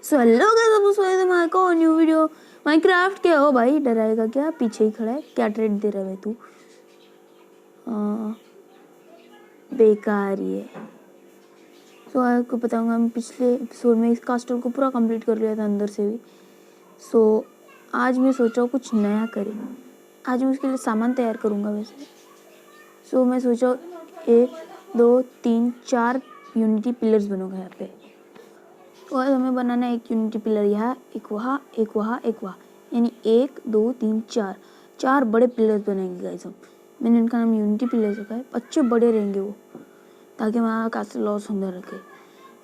So hello guys, आप स्वागत है हमारे को न्यू वीडियो माइनक्राफ्ट के। ओ भाई डराएगा क्या? पीछे ही खड़ा है, क्या ट्रेड दे रहा है तू? बेकार ये। सो आपको बताऊंगा, हम पिछले एपिसोड में इस कास्टल को पूरा कंप्लीट कर लिया था अंदर से भी। सो आज मैं सोच रहा हूँ कुछ नया करें। आज मैं उसके लिए सामान तैयार करूँगा वैसे। सो मैं सोचा 1 2 3 4 यूनिटी पिलर्स बनूंगा यहाँ पे। और हमें बनाना है एक यूनिटी पिलर यहाँ, एक वहाँ, एक वहाँ, एक वहाँ, यानी 1 2 3 4 बड़े पिलर्स बनाएंगे गाइस हम। मैंने इनका नाम यूनिटी पिलर्स रखा है। अच्छे बड़े रहेंगे वो, ताकि हमारा कास्टल और सुंदर रखे।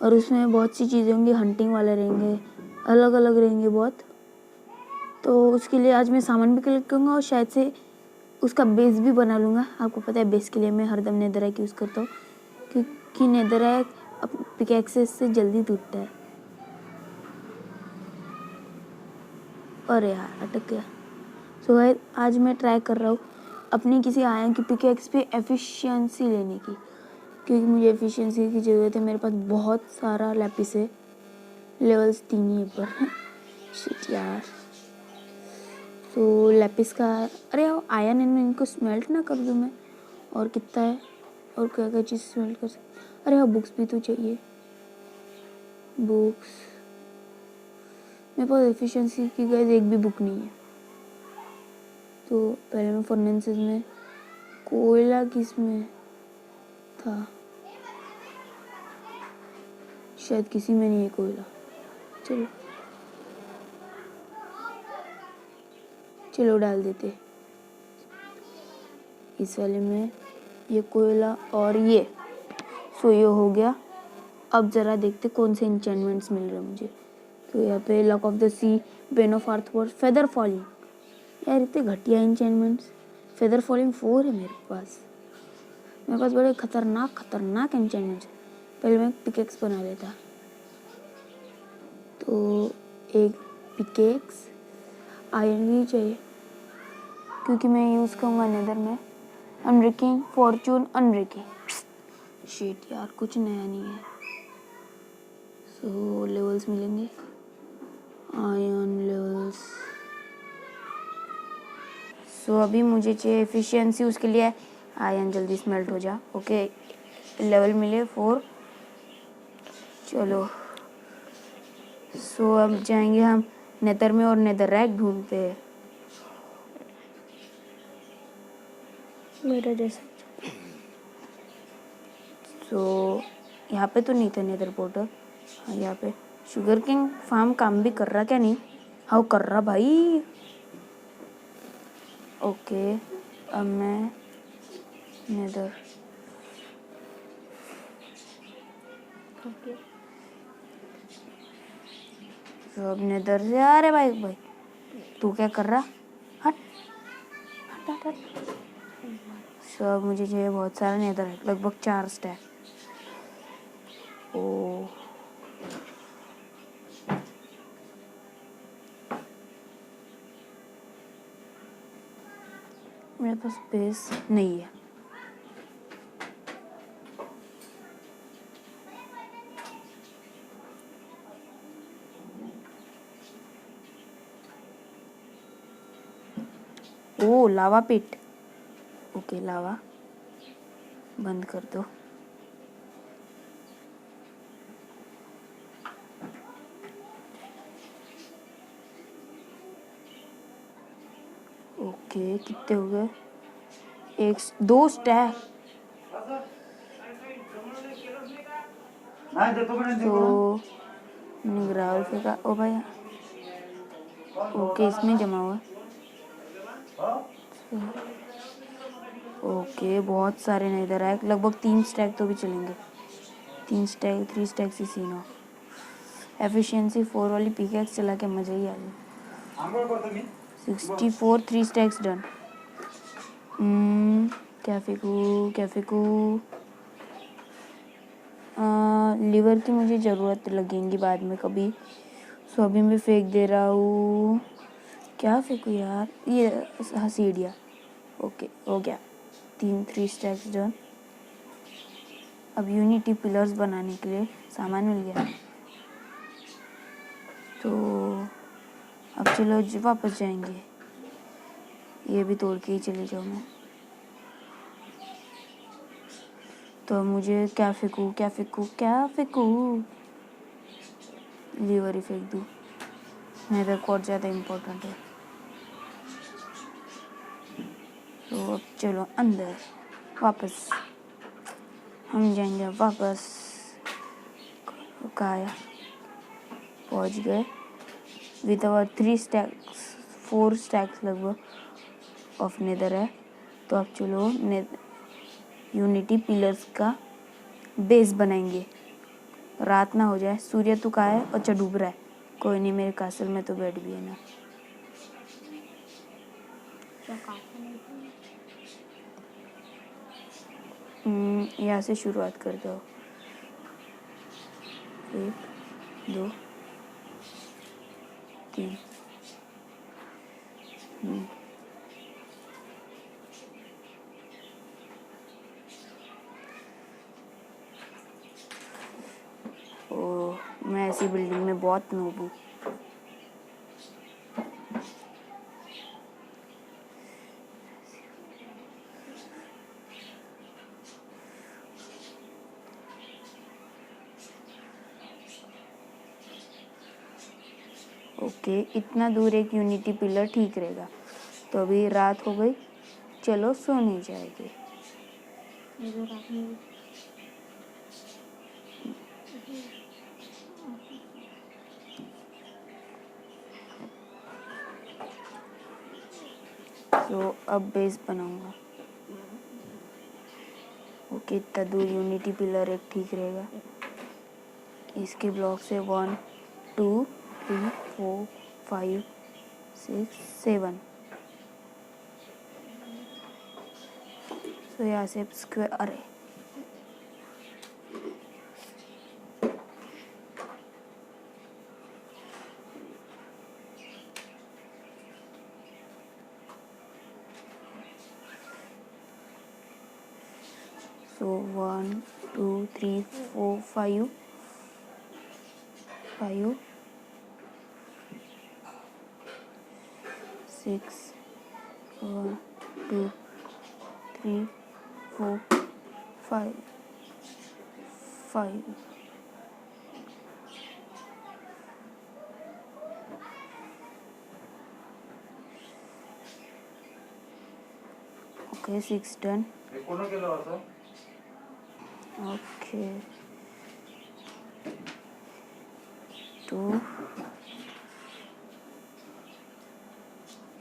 और उसमें बहुत सी चीज़ें होंगी, हंटिंग वाले रहेंगे, अलग अलग रहेंगे बहुत। तो उसके लिए आज मैं सामान भी कलेक्ट करूँगा और शायद से उसका बेस भी बना लूँगा। आपको पता है बेस के लिए मैं हरदम नेदरराइट यूज़ करता हूँ, क्योंकि नेदरराइट पिकैक्सेस से जल्दी टूटता है। अरे यार अटक गया। सो गाइस आज मैं ट्राई कर रहा हूँ अपनी किसी आयरन की पिकैक्स पे एफिशिएंसी लेने की, क्योंकि मुझे एफिशिएंसी की ज़रूरत है। मेरे पास बहुत सारा लैपिस है, लेवल्स 3 ही है पर शिट यार। तो लैपिस का, अरे आयरन में इनको स्मेल्ट ना कर दूँ मैं? और कितना है, और क्या क्या चीज़ स्मेल्ट कर सकती? अरे हाँ, बुक्स भी तो चाहिए। बुक्स मेरे पास एफिशिएंसी की गाइस एक भी बुक नहीं है। तो पहले मैं फर्नेसेस में, कोयला किस में था? शायद किसी में नहीं है कोयला। चलो चलो डाल देते इस वाले में ये कोयला और ये। सो ये हो गया। अब ज़रा देखते कौन से इंचेंटमेंट्स मिल रहे हैं मुझे। तो यहाँ पे luck of the sea, bane of earth word, feather falling. यार इतने घटिया इंचेंटमेंट्स। फेदर फॉलिंग 4 है मेरे पास बड़े खतरनाक इंचेंटमेंट्स। पहले मैं पिकेक्स बना लेता। तो एक पिकेक्स आयरन ही चाहिए, क्योंकि मैं यूज़ करूँगा नेदर में। Unbreaking, Fortune, unbreaking. शिट यार कुछ नया नहीं है। सो लेवल्स मिलेंगे, आयरन लेवल्स। सो अभी मुझे चाहिए एफिशिएंसी, उसके लिए आयरन जल्दी स्मेल्ट हो जा। ओके लेवल मिले 4। चलो सो अब जाएंगे हम नेदर में और नेदरराइट ढूंढते हैं मेरा जैसा। सो यहाँ पे तो नहीं था नेदर पोर्टल। हाँ यहाँ पे शुगर किंग फार्म काम भी कर रहा क्या? नहीं हाँ कर रहा भाई। ओके अब मैं नेदर, तो अब नेदर से, अरे भाई तू क्या कर रहा? हट हट हट हट। सो अब मुझे चाहिए बहुत सारा नेदर है, लगभग 4 स्टैक। ओ मेरे पास स्पेस नहीं है। ओ लावा पिट। ओके लावा बंद कर दो। ओके कितने हो गए? 2 स्टैक। तो निगराल फेंका। ओ भाई ओके इसमें जमा हुआ। ओके बहुत सारे नहीं इधर आए, लगभग 3 स्टैक तो भी चलेंगे। 3 स्टैक से सीन हो। एफिशिएंसी 4 वाली पिकैक्स चला के मजा ही आ गया। 64 3 स्टैक्स डन। क्या फेंकूं? लीवर की मुझे ज़रूरत लगेगी बाद में कभी। सो अभी मैं फेंक दे रहा हूँ। क्या फेंकूं यार? ये हसीडिया। ओके हो गया। 3 स्टैक्स डन। अब यूनिटी पिलर्स बनाने के लिए सामान मिल गया। तो अब चलो वापस जाएंगे, ये भी तोड़ के ही चले जाऊँ मैं। तो मुझे क्या फेंकूँ, क्या फेंकूँ, क्या फेंकूँ? लीवर ही फेंक दूँ, मेरे को और ज़्यादा इम्पोर्टेंट है। तो अब चलो अंदर वापस, हम जाएंगे वापस। कहाँ पहुँच गए विद आवर 3 स्टैक्स 4 स्टैक्स लगभग ऑफ नेदर है। तो अब चलो यूनिटी पिलर्स का बेस बनाएंगे, रात ना हो जाए। सूर्य तो कहाँ है? अच्छा डूब रहा है। कोई नहीं, मेरे कासल में तो बेड भी है ना। यहाँ से शुरुआत कर दो। 1 2 3। ओह, मैं ऐसी बिल्डिंग में बहुत नूब हूँ। ओके, इतना दूर एक यूनिटी पिलर ठीक रहेगा। तो अभी रात हो गई, चलो सोने जाएंगे। तो अब बेस बनाऊंगा। ओके, इतना दूर यूनिटी पिलर एक ठीक रहेगा। इसके ब्लॉक से 1 2 3 4 5 6 7। तो यहाँ से स्क्वायर, अरे so 1 2 3 4 5 5 6 1 2 3 4 5 5। Okay 6 done. Okay 2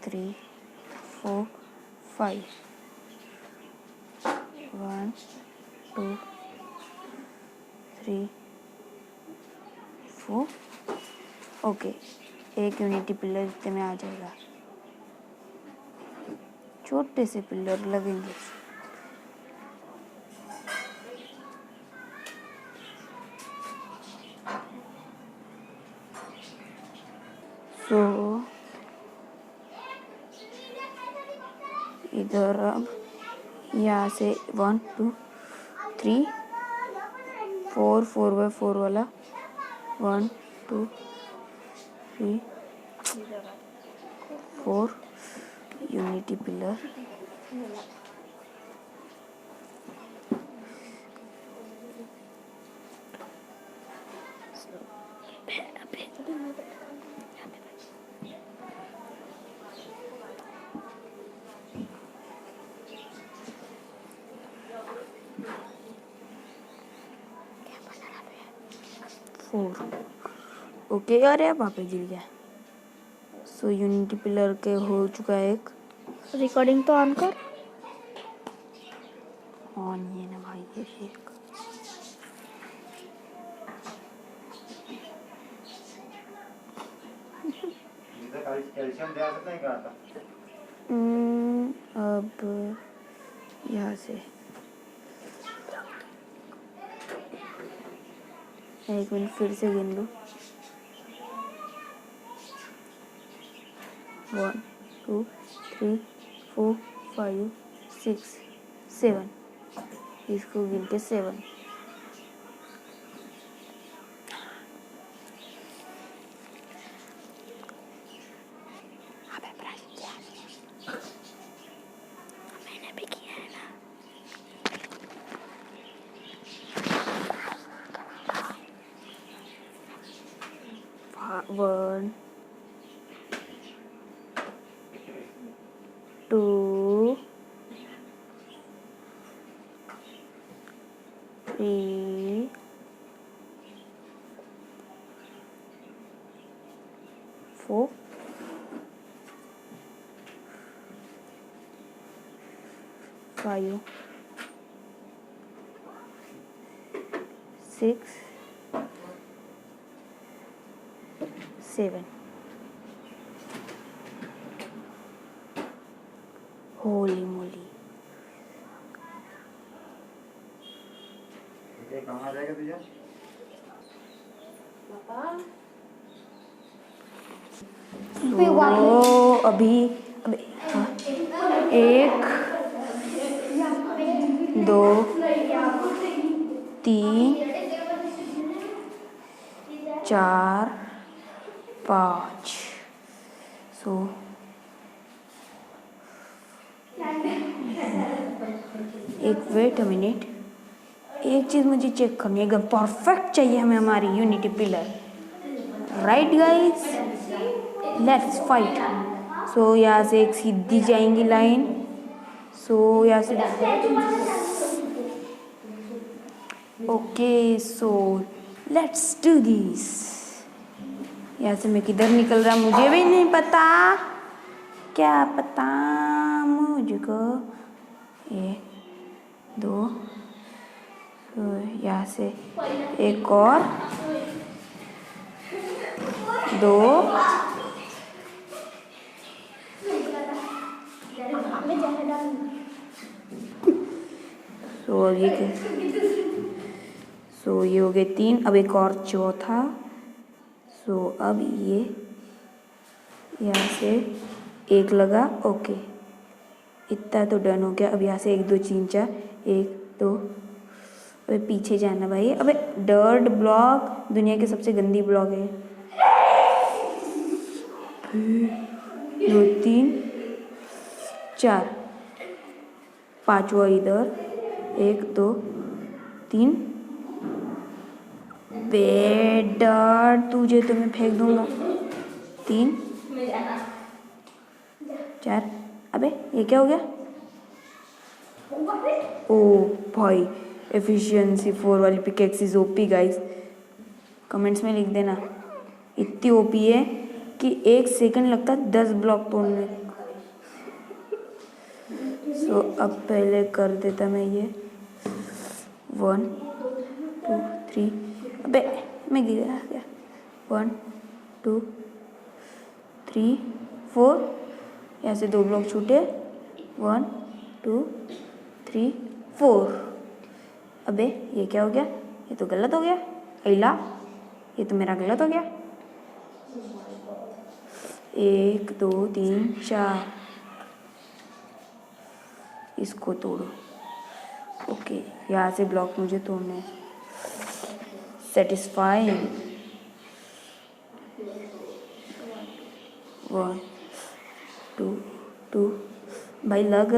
3 4 5 1 2 3 4। Okay, एक यूनिटी पिलर इतने में आ जाएगा। छोटे से पिलर लगेंगे। तो इधर अब यहाँ से 1 2 3 4 4x4 वाला 1 2 3 4 यूनिटी पिलर। ओके, अरे वहाँ पे गिर गया। सो यूनिटी पिलर के हो चुका है एक। रिकॉर्डिंग तो ऑन कर। ऑन ये ना भाई, ये शेर का। अब यहाँ से एक मिनट फिर से गिन लो। 1 2 3 4 5 6 7। इसको गिन के 7। 1 2 3 4 5 6 7 होली मोली। कहाँ जाएगा तुझे? तो अभी हाँ, 1 2 3 4 5 सो एक वेट अ मिनट, एक चीज़ मुझे चेक करनी है, एकदम परफेक्ट चाहिए हमें हमारी unity pillar. Right guys, let's fight. So यहाँ से एक सीधी जाएंगी लाइन। सो यहाँ से okay, so let's do this. यहाँ से मैं किधर निकल रहा मुझे भी नहीं पता, क्या पता मुझको। 1 2 तो यहाँ से एक और 2 सो ये हो गए 3, अब एक और चौथा। सो अब ये यहाँ से एक लगा, ओके इतना तो डन हो गया। अब यहाँ से 1 2 3 4 1 2, अबे पीछे जाना भाई, अबे डर्ट ब्लॉक दुनिया की सबसे गंदी ब्लॉक है। 2 3 4 5वां इधर 1 2 3 बेडर, तुझे तो मैं फेंक दूंगा। 3 4, अबे ये क्या हो गया? ओ भाई, एफिशिएंसी 4 वाली pickaxe is OP guys. Comments में लिख देना, इतनी ओपी है कि 1 सेकंड लगता है 10 ब्लॉक तोड़ने। सो अब पहले कर देता मैं ये 1 2 3, अबे मैं गिरा गया। 1 2 3 4, यहाँ से 2 ब्लॉक छूटे। 1 2 3 4, अबे ये क्या हो गया? ये तो गलत हो गया। अला, ये तो मेरा गलत हो गया। 1 2 3 4, इसको तोड़ो। ओके, यहाँ से ब्लॉक मुझे तोड़ने हैं। सेटिस्फाइंग। 1 2 2, भाई लग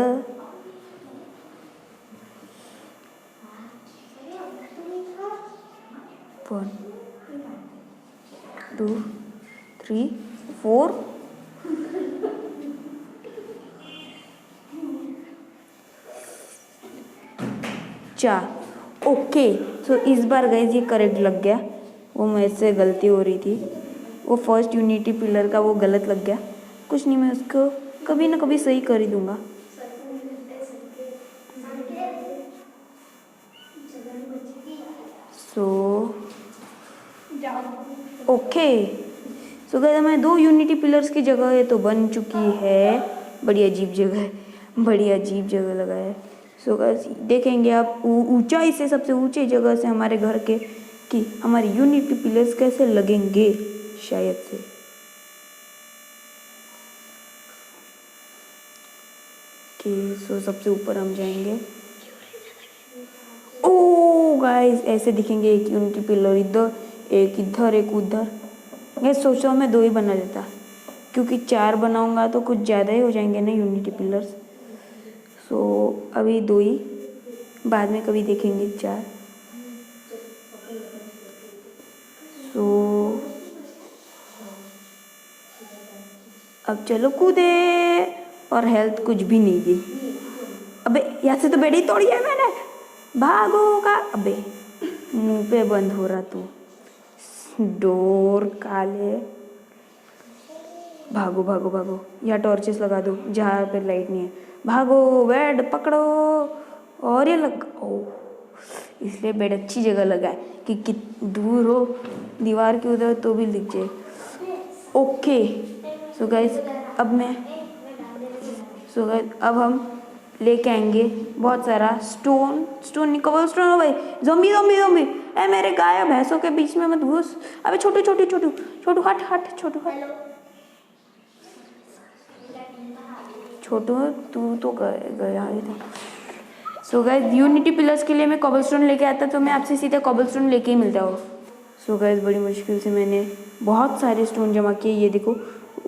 1 2 3 4, चार। ओके, सो इस बार गाइस ये करेक्ट लग गया। वो मुझसे गलती हो रही थी, वो फर्स्ट यूनिटी पिलर का वो गलत लग गया। कुछ नहीं, मैं उसको कभी ना कभी सही कर ही दूंगा। सो ओके, सो गाइस हमारे 2 यूनिटी पिलर्स की जगह है तो बन चुकी है। बड़ी अजीब जगह है, बड़ी अजीब जगह लगा है। सो गाइस देखेंगे आप ऊंचाई से, सबसे ऊंची जगह से हमारे घर के कि हमारे यूनिटी पिलर्स कैसे लगेंगे शायद से। सो सबसे ऊपर हम जाएंगे। ओ गाइस ऐसे दिखेंगे, एक यूनिटी पिलर इधर, एक इधर, एक उधर। गाइस सोचो मैं 2 ही बना देता, क्योंकि 4 बनाऊंगा तो कुछ ज़्यादा ही हो जाएंगे ना यूनिटी पिलर्स। सो अभी 2 ही, बाद में कभी देखेंगे 4। सो अब चलो कूदे, और हेल्थ कुछ भी नहीं गई। अबे यहाँ से तो बेड़ी तोड़ी है मैंने, भागो का। अबे मुंह पे बंद हो रहा तू, डोर काले। भागो भागो भागो, या टॉर्चेस लगा दो जहाँ पे लाइट नहीं है। भागो, बेड पकड़ो। और ये लग ओ, इसलिए बेड अच्छी जगह लगा है कि दूर हो दीवार के उधर तो भी दिख जाए। ओके सो गाइस, अब हम लेके आएंगे बहुत सारा स्टोन नहीं, कबल स्टोन हो भाई। ज़ॉम्बी ज़ॉम्बी ज़ॉम्बी, ए मेरे गाय भैंसों के बीच में मत घुस। अबे छोटू छोटू छोटू छोटू, हट हट छोटू हट। छोटू तू तो गया ही था। सो गाइस, यूनिटी पिलर्स के लिए मैं कॉबलस्टोन लेके आता तो मैं आपसे सीधे कॉबलस्टोन लेके ही मिलता हूँ। सो गाइस, बड़ी मुश्किल से मैंने बहुत सारे स्टोन जमा किए। ये देखो,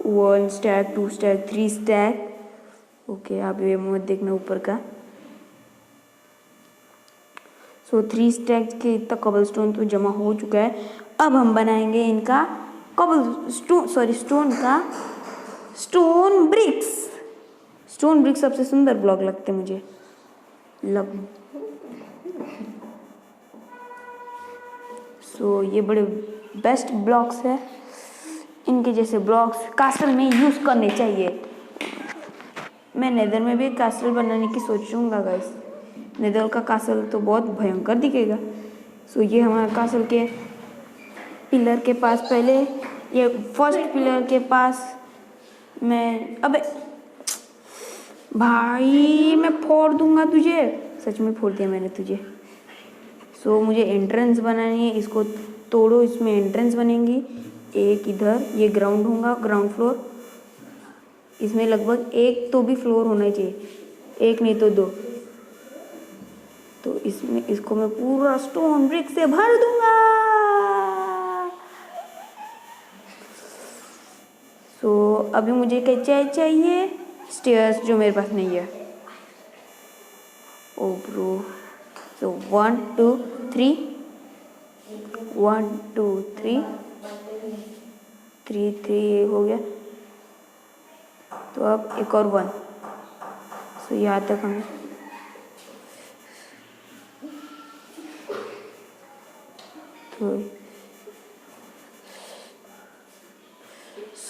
1 स्टैक, 2 स्टैक, 3 स्टैक। ओके, आप ये मत देखना ऊपर का। सो 3 स्टैक के इतना कॉबलस्टोन तो जमा हो चुका है। अब हम बनाएंगे इनका स्टोन ब्रिक्स। स्टोन ब्रिक्स सबसे सुंदर ब्लॉक लगते हैं मुझे। सो ये बड़े बेस्ट ब्लॉक्स है, इनके जैसे ब्लॉक्स कास्टल में यूज़ करने चाहिए। मैं नेदर में भी कास्टल बनाने की सोचूंगा गाइस। नेदर का कास्टल तो बहुत भयंकर दिखेगा। सो ये हमारा कास्टल के पिलर के पास, पहले ये फर्स्ट पिलर के पास मैं, अबे भाई मैं फोड़ दूंगा तुझे, सच में फोड़ दिया मैंने तुझे। सो मुझे एंट्रेंस बनानी है, इसको तोड़ो, इसमें एंट्रेंस बनेंगी। एक इधर, ये ग्राउंड होगा, ग्राउंड फ्लोर। इसमें लगभग एक तो भी फ्लोर होना चाहिए, एक नहीं तो 2। तो इसको मैं पूरा स्टोन ब्रिक से भर दूंगा। सो अभी मुझे क्या चाहिए, स्टेयर्स, जो मेरे पास नहीं है। ओ ब्रो, सो 1 2 3, 1 2 3 3 3 हो गया। तो अब एक और 1। सो यहाँ तक हमें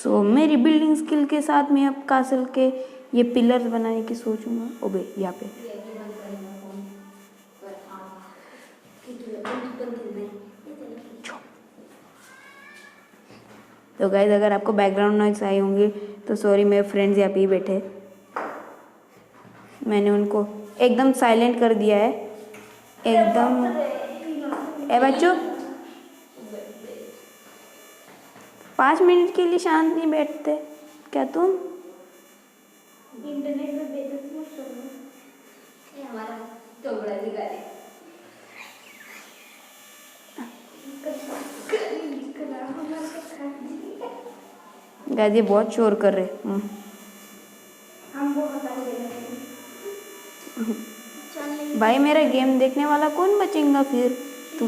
तो मेरी बिल्डिंग स्किल के साथ मैं अब कासल के ये पिलर्स बनाने की सोचूंगा। ओबे यहाँ पे तो गाइस, अगर आपको बैकग्राउंड नॉइस आई होंगी तो सॉरी, मेरे फ्रेंड्स यहाँ पे ही बैठे। मैंने उनको एकदम साइलेंट कर दिया है, एकदम। ए बच्चों, 5 मिनट के लिए शांत नहीं बैठते क्या तुम? इंटरनेट पे बेइज्जती मत करो। ये हमारा टोकरा दिखा दे। गाइस, ये बहुत शोर कर रहे। हम वो हटा देंगे। भाई मेरा गेम देखने वाला कौन बचेगा फिर? तुम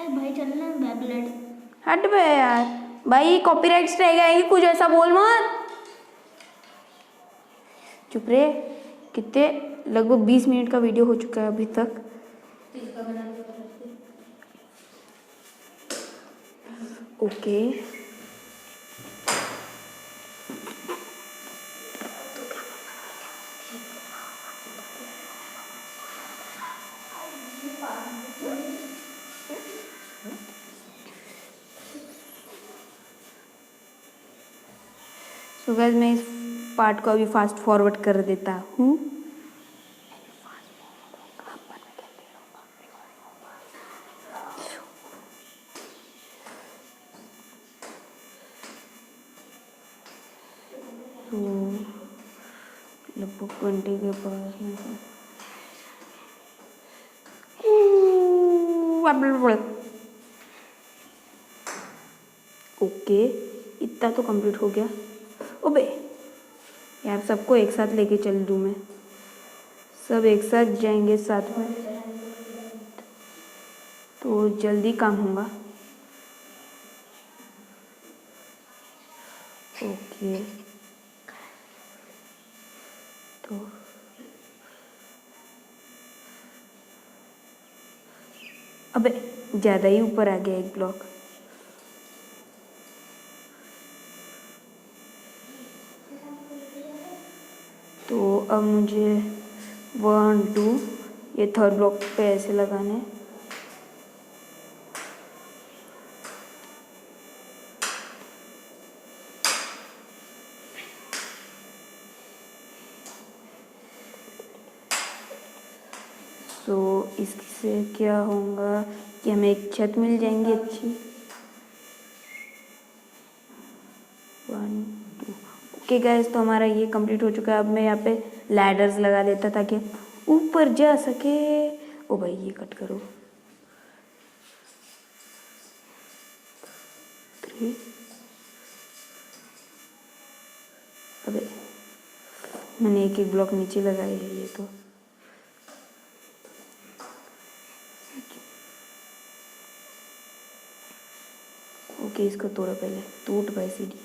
भाई चलना बैबलेट। हट बे यार, भाई कॉपीराइट स्ट्राइक आएगी, कुछ ऐसा बोल मत। चुप रे। कितने, लगभग 20 मिनट का वीडियो हो चुका है अभी तक। ओके, तो गाइस, मैं इस पार्ट को अभी फास्ट फॉरवर्ड कर देता हूँ। तो लगभग 20 के पास में ओके, इतना तो कंप्लीट हो गया। ओबे यार, सबको एक साथ लेके चल दूँ मैं, सब एक साथ जाएंगे साथ में तो जल्दी काम होगा। ओके, तो अबे ज़्यादा ही ऊपर आ गया एक ब्लॉक। तो अब मुझे 1 2 ये थर्ड ब्लॉक पे ऐसे लगाने। तो इससे क्या होगा कि हमें एक छत मिल जाएंगी अच्छी। 1 2 ओके गाइस, तो हमारा ये कंप्लीट हो चुका है। अब मैं यहाँ पे लैडर्स लगा देता ताकि ऊपर जा सके। ओ भाई ये कट करो। 3 अबे मैंने एक एक ब्लॉक नीचे लगाए है ये तो। ओके इसको तोड़ो पहले, टूट भाई सीढ़ी।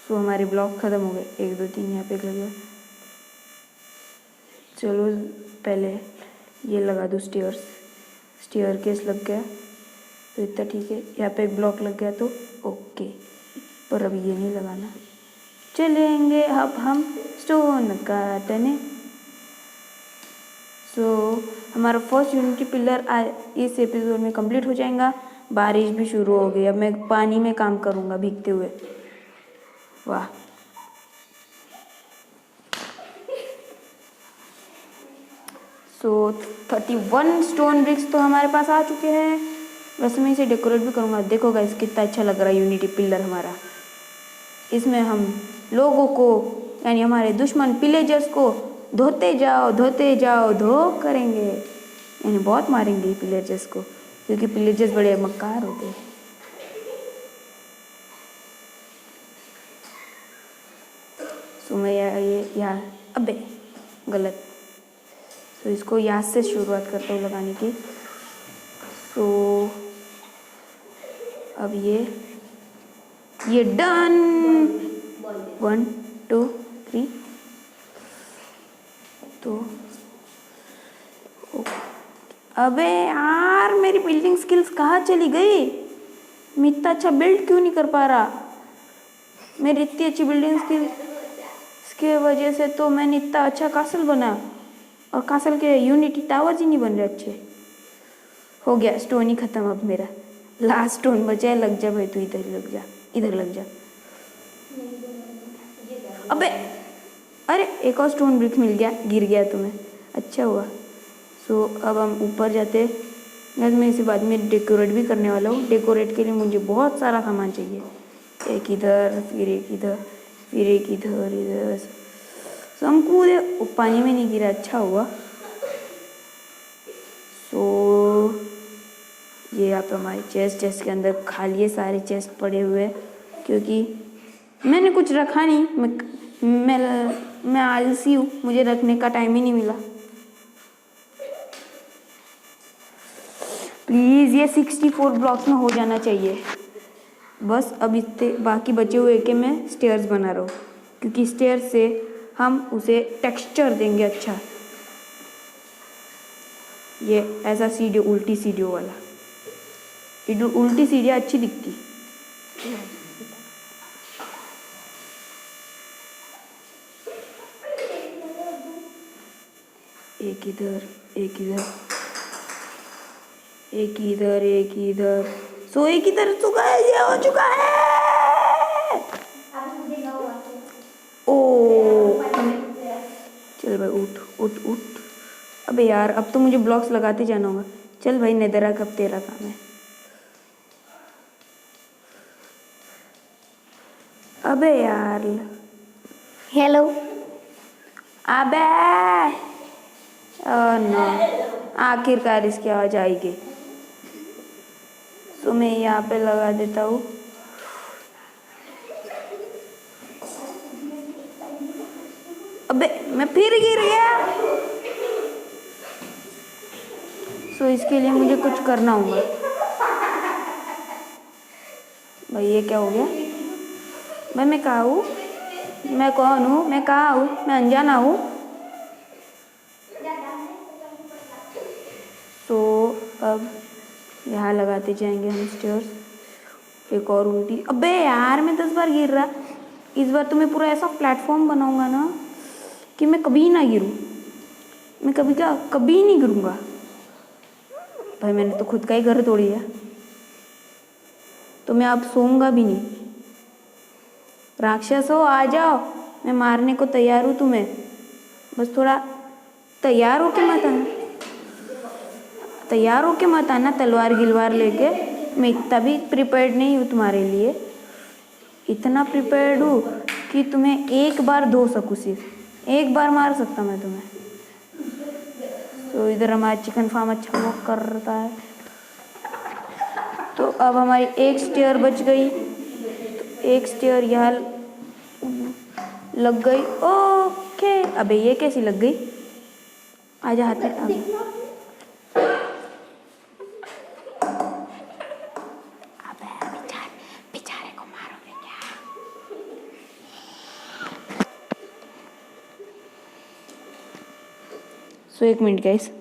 सो हमारे ब्लॉक ख़त्म हो गए। 1 2 3 यहाँ पे लगे। चलो पहले ये लगा दूँ स्टेयर केस लग गया तो इतना ठीक है। यहाँ पे एक ब्लॉक लग गया तो ओके, पर अभी ये नहीं लगाना। चलेंगे अब हम स्टोन काटने। सो हमारा फर्स्ट यूनिटी पिलर इस एपिसोड में कंप्लीट हो जाएगा। बारिश भी शुरू हो गई। अब मैं पानी में काम करूँगा भीगते हुए। वाह, सो 31 स्टोन ब्रिक्स तो हमारे पास आ चुके हैं। वैसे मैं इसे डेकोरेट भी करूँगा। देखो गाइस कितना अच्छा लग रहा है यूनिटी पिलर हमारा। इसमें हम लोगों को यानी हमारे दुश्मन पिलेजर्स को धोते जाओ धो करेंगे, यानी बहुत मारेंगे पिलेजर्स को, क्योंकि पिलेजर्स बड़े मक्कार होते हैं। सो मैं यहाँ अबे गलत। तो इसको यहाँ से शुरुआत करता हूँ लगाने की। तो अब ये डन। 1 2 3 तो अबे यार मेरी बिल्डिंग स्किल्स कहाँ चली गई? मैं इतना अच्छा बिल्ड क्यों नहीं कर पा रहा? मेरी इतनी अच्छी बिल्डिंग स्किल्स की वजह से तो मैंने इतना अच्छा कासल बना, और कासल के यूनिटी टावर्स ही नहीं बन रहे अच्छे। हो गया स्टोन ही खत्म। अब मेरा लास्ट स्टोन बचा है। लग जा भाई, तू इधर लग जा, इधर लग जा। अबे अरे एक और स्टोन ब्रिक मिल गया, गिर गया तुम्हें, अच्छा हुआ। सो अब हम ऊपर जाते। मैं इसी बाद में डेकोरेट भी करने वाला हूँ। डेकोरेट के लिए मुझे बहुत सारा सामान चाहिए। एक इधर, फिर एक इधर, फिर एक इधर, इधर। सो हम कूदे, पानी में नहीं गिरा, अच्छा हुआ। सो ये यहाँ पे हमारे चेस्ट के अंदर खाली है, सारे चेस्ट पड़े हुए, क्योंकि मैंने कुछ रखा नहीं। मैं आलसी हूँ, मुझे रखने का टाइम ही नहीं मिला। प्लीज़ ये 64 ब्लॉक्स में हो जाना चाहिए बस। अब इतने बाकी बचे हुए के मैं स्टेयर्स बना रहा हूँ, क्योंकि स्टेयर्स से हम उसे टेक्सचर देंगे अच्छा। ये ऐसा सीढ़ी, उल्टी सीढ़ियों वाला। उल्टी सीढ़ियाँ अच्छी दिखती। एक इधर, एक इधर, एक इधर, एक इधर। सो एक इधर चुका है, ये हो चुका है। ओ चल भाई उठ उठ उठ। अबे यार अब तो मुझे ब्लॉक्स लगाते जाना होगा। चल भाई नेदरा, कब तेरा काम है। अबे यार हेलो। अबे नो, आखिरकार इसकी आवाज आएगी। तो मैं यहाँ पे लगा देता हूँ। अबे मैं फिर गिर गया। सो इसके लिए मुझे कुछ करना होगा। भाई ये क्या हो गया? भाई मैं कहाँ हूँ? मैं कौन हूँ? मैं कहाँ हूँ? मैं अनजाना हूँ। तो अब यहाँ लगाते जाएंगे हम स्टेयर्स। एक और उल्टी, अबे यार मैं 10 बार गिर रहा। इस बार तो मैं पूरा ऐसा प्लेटफॉर्म बनाऊंगा ना कि मैं कभी ना गिरूं। मैं कभी नहीं गिरूंगा। भाई मैंने तो खुद का ही घर तोड़ दिया, तो मैं अब सोऊंगा भी नहीं। राक्षस हो आ जाओ, मैं मारने को तैयार हूँ तुम्हें। बस थोड़ा तैयार होके मत आना, तैयार होके मत आना तलवार गिलवार लेके। मैं इतना भी प्रिपेयर्ड नहीं हूँ तुम्हारे लिए। इतना प्रिपेयर्ड हूँ कि तुम्हें एक बार धो सकूँ, सिर्फ एक बार मार सकता मैं तुम्हें। तो इधर हमारा चिकन फार्म अच्छा वर्क करता है। तो अब हमारी एक स्टेयर बच गई, तो एक स्टेयर यहाँ लग गई। ओके, अबे ये कैसी लग गई? आजा हाथ में। अबे बेचारे को मारोगे क्या? सो एक minute guys.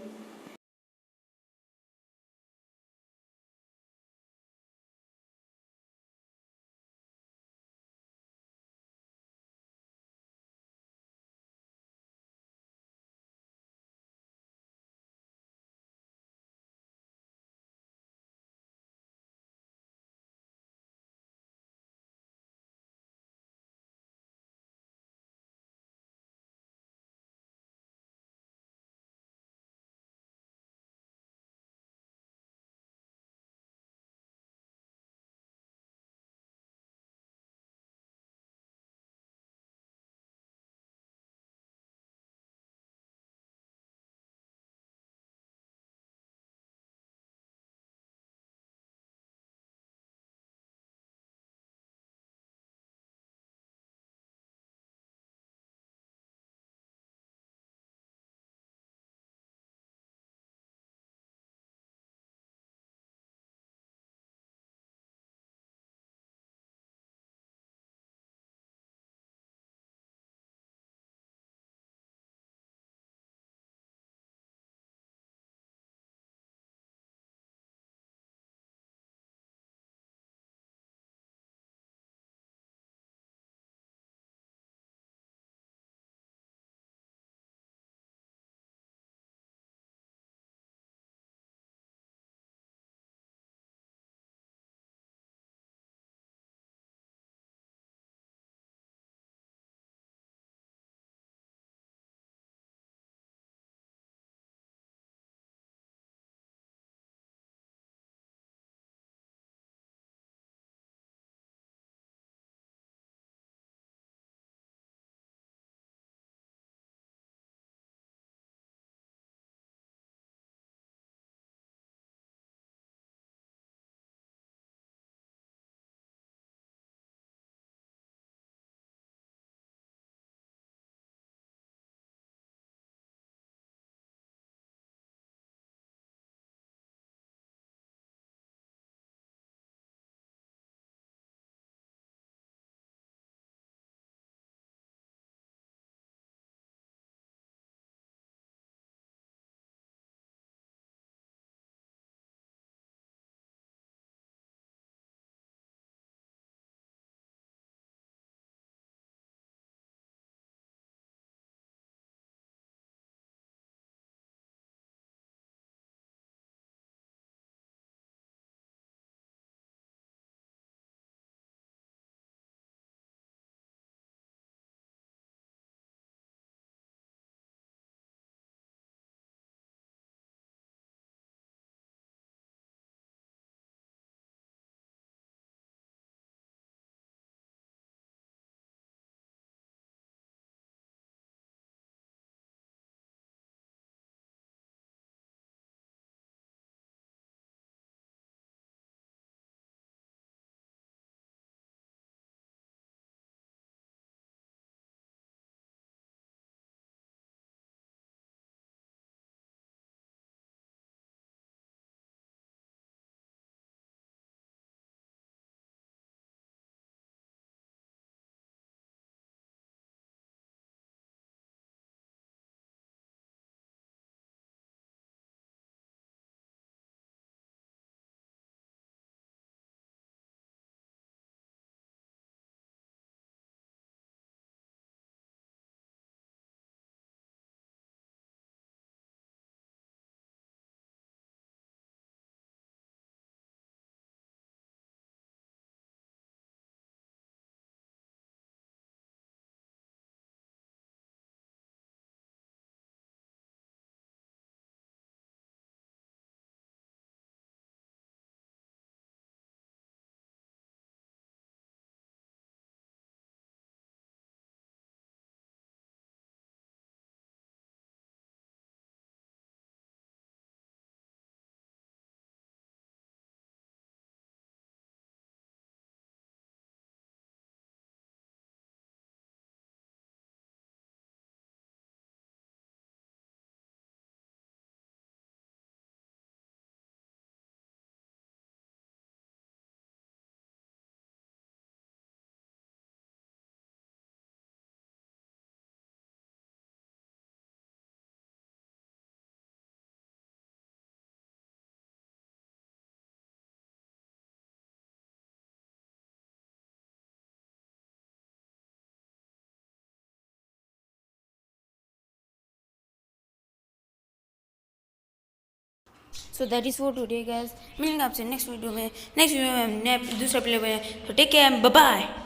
So that is for today guys. मिलेंगे आपसे नेक्स्ट वीडियो में। नेक्स्ट वीडियो में हम नए दूसरा प्ले में। तो टेक केयर, बाय बाय।